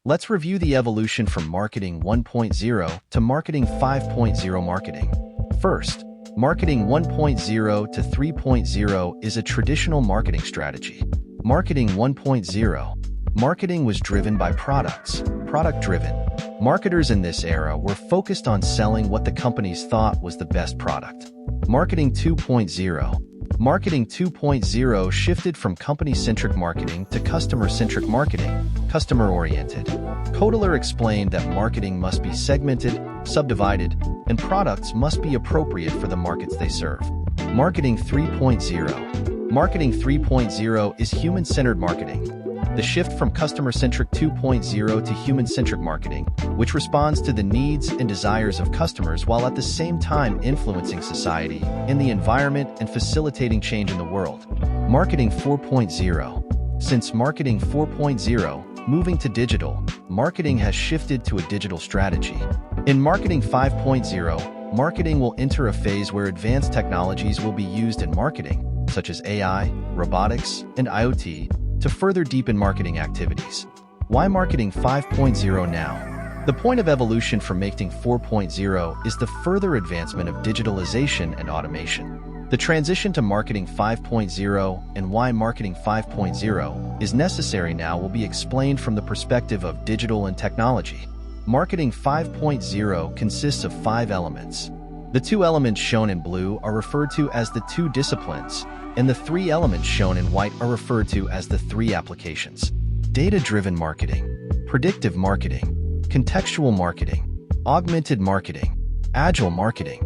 Let's review the evolution from Marketing 1.0 to Marketing 5.0 marketing. First, Marketing 1.0 to 3.0 is a traditional marketing strategy. Marketing 1.0. Marketing was driven by products, product-driven. Marketers in this era were focused on selling what the companies thought was the best product. Marketing 2.0. Marketing 2.0 shifted from company-centric marketing to customer-centric marketing, customer-oriented. Kotler explained that marketing must be segmented, subdivided, and products must be appropriate for the markets they serve. Marketing 3.0. Marketing 3.0 is human-centered marketing. The shift from customer-centric 2.0 to human-centric marketing, which responds to the needs and desires of customers while at the same time influencing society and the environment and facilitating change in the world. Marketing 4.0. Since Marketing 4.0, moving to digital, marketing has shifted to a digital strategy. In Marketing 5.0, marketing will enter a phase where advanced technologies will be used in marketing, such as AI, robotics, and IoT, to further deepen marketing activities. Why Marketing 5.0 now? The point of evolution from Marketing 4.0 is the further advancement of digitalization and automation. The transition to Marketing 5.0 and why Marketing 5.0 is necessary now will be explained from the perspective of digital and technology. Marketing 5.0 consists of 5 elements. The 2 elements shown in blue are referred to as the 2 disciplines, and the 3 elements shown in white are referred to as the 3 applications. Data-driven marketing, predictive marketing, contextual marketing, augmented marketing, agile marketing,